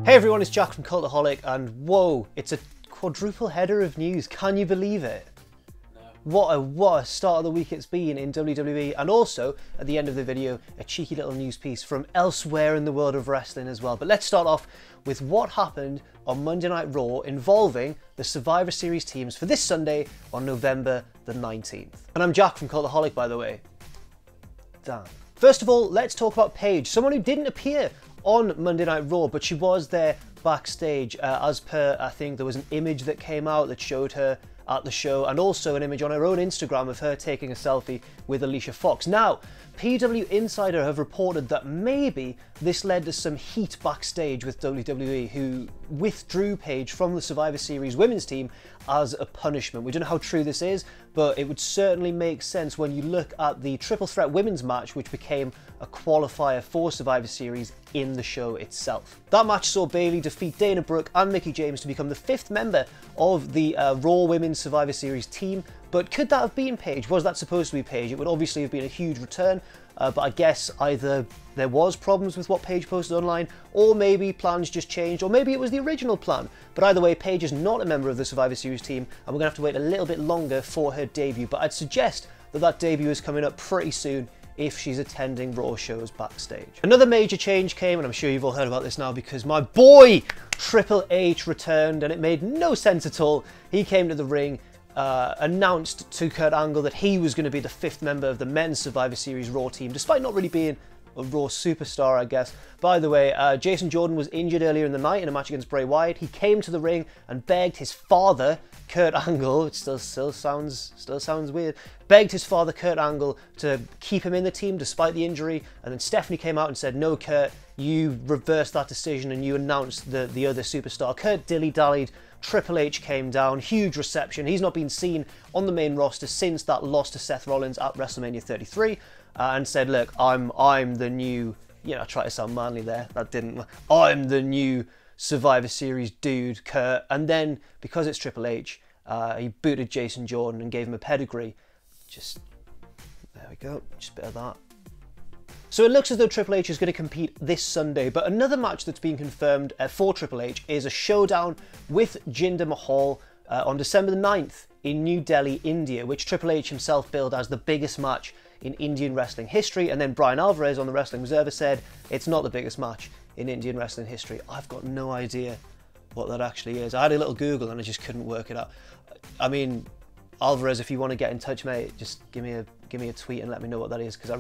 Hey everyone, it's Jack from Cultaholic, and whoa, it's a quadruple header of news. Can you believe it? No. What a start of the week it's been in WWE, and also, at the end of the video, a cheeky little news piece from elsewhere in the world of wrestling as well. But let's start off with what happened on Monday Night Raw involving the Survivor Series teams for this Sunday on November the 19th. And I'm Jack from Cultaholic, by the way. Damn. First of all, let's talk about Paige, someone who didn't appear on Monday Night Raw, but she was there backstage. As per, I think there was an image that came out that showed her at the show, and also an image on her own Instagram of her taking a selfie with Alicia Fox. Now, PW Insider have reported that maybe this led to some heat backstage with WWE, who withdrew Paige from the Survivor Series women's team as a punishment. We don't know how true this is, but it would certainly make sense when you look at the triple threat women's match, which became a qualifier for Survivor Series in the show itself. That match saw Bayley defeat Dana Brooke and Mickie James to become the 5th member of the Raw Women's Survivor Series team. But could that have been Paige? Was that supposed to be Paige? It would obviously have been a huge return, but I guess either there was problems with what Paige posted online, or maybe plans just changed, or maybe it was the original plan. But either way, Paige is not a member of the Survivor Series team, and we're going to have to wait a little bit longer for her debut. But I'd suggest that that debut is coming up pretty soon if she's attending Raw shows backstage. Another major change came, and I'm sure you've all heard about this now because my boy Triple H returned, and it made no sense at all. He came to the ring, announced to Kurt Angle that he was going to be the 5th member of the men's Survivor Series Raw team, despite not really being a Raw superstar, I guess. By the way, Jason Jordan was injured earlier in the night in a match against Bray Wyatt. He came to the ring and begged his father, Kurt Angle, which still sounds weird, begged his father, Kurt Angle, to keep him in the team despite the injury. And then Stephanie came out and said, no, Kurt, you reversed that decision and you announced the other superstar. Kurt dilly-dallied. Triple H came down, huge reception. He's not been seen on the main roster since that loss to Seth Rollins at WrestleMania 33, and said, look, I'm the new, I try to sound manly there, that didn't, I'm the new Survivor Series dude, Kurt. And then, because it's Triple H, he booted Jason Jordan and gave him a pedigree. There we go, just a bit of that. So it looks as though Triple H is going to compete this Sunday, but another match that's been confirmed for Triple H is a showdown with Jinder Mahal on December the 9th in New Delhi, India, which Triple H himself billed as the biggest match in Indian wrestling history. And then Brian Alvarez on the Wrestling Observer said it's not the biggest match in Indian wrestling history. I've got no idea what that actually is. I had a little Google and I just couldn't work it out. I mean, Alvarez, if you want to get in touch, mate, just give me a tweet and let me know what that is, because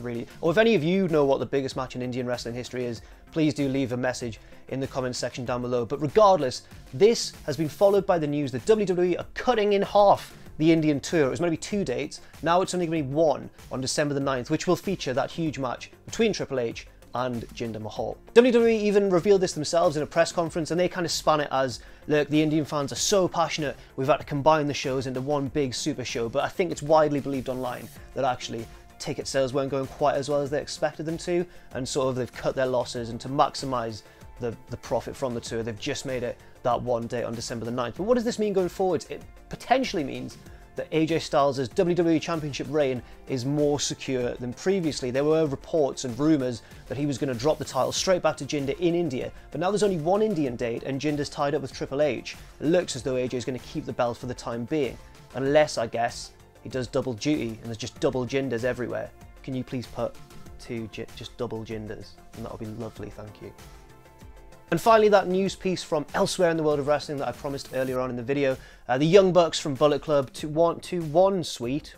or if any of you know what the biggest match in Indian wrestling history is, please do leave a message in the comments section down below. But regardless, this has been followed by the news that WWE are cutting in half the Indian tour. It was going to be 2 dates, now it's only going to be 1 on December the 9th, which will feature that huge match between Triple H and Jinder Mahal. WWE even revealed this themselves in a press conference, and they kind of span it as, look, the Indian fans are so passionate, we've had to combine the shows into one big super show. But I think it's widely believed online that actually ticket sales weren't going quite as well as they expected them to, and sort of they've cut their losses, and to maximise the profit from the tour, they've just made it that one date on December the 9th. But what does this mean going forward? It potentially means that AJ Styles' WWE Championship reign is more secure than previously. There were reports and rumours that he was going to drop the title straight back to Jinder in India, but now there's only one Indian date and Jinder's tied up with Triple H. It looks as though AJ is going to keep the belt for the time being, unless, I guess, he does double duty and there's just double Jinders everywhere. Can you please put just double Jinders? And that would be lovely, thank you. And finally, that news piece from elsewhere in the world of wrestling that I promised earlier on in the video. The Young Bucks from Bullet Club to One Sweet,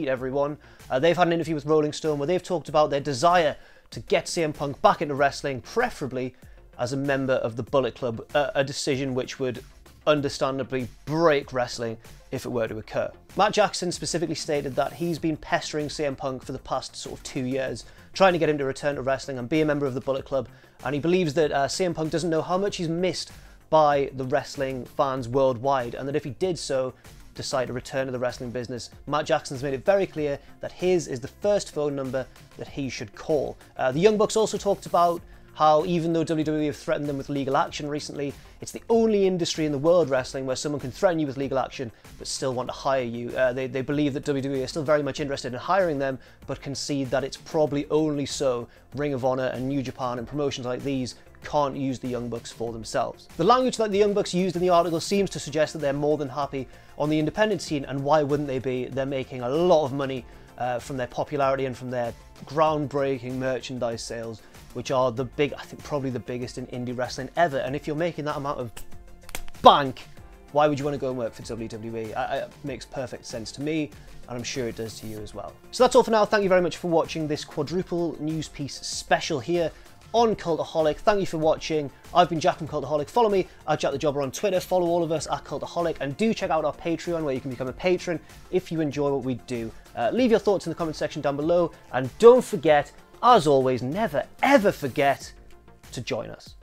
everyone. They've had an interview with Rolling Stone where they've talked about their desire to get CM Punk back into wrestling, preferably as a member of the Bullet Club, a decision which would understandably break wrestling if it were to occur. Matt Jackson specifically stated that he's been pestering CM Punk for the past sort of 2 years, trying to get him to return to wrestling and be a member of the Bullet Club, and he believes that CM Punk doesn't know how much he's missed by the wrestling fans worldwide, and that if he did so decide to return to the wrestling business, Matt Jackson's made it very clear that his is the first phone number that he should call. The Young Bucks also talked about how even though WWE have threatened them with legal action recently, it's the only industry in the world wrestling where someone can threaten you with legal action but still want to hire you. They believe that WWE are still very much interested in hiring them, but concede that it's probably only so Ring of Honor and New Japan and promotions like these can't use the Young Bucks for themselves. The language that the Young Bucks used in the article seems to suggest that they're more than happy on the independent scene, and why wouldn't they be? They're making a lot of money from their popularity and from their groundbreaking merchandise sales, which are I think probably the biggest in indie wrestling ever. And if you're making that amount of bank, why would you want to go and work for WWE? It makes perfect sense to me, and I'm sure it does to you as well. So that's all for now. Thank you very much for watching this quadruple news piece special here on Cultaholic. Thank you for watching. I've been Jack from Cultaholic. Follow me at Jack the Jobber on Twitter. Follow all of us at Cultaholic, and do check out our Patreon where you can become a patron if you enjoy what we do. Leave your thoughts in the comment section down below, and don't forget, as always, never ever forget to join us.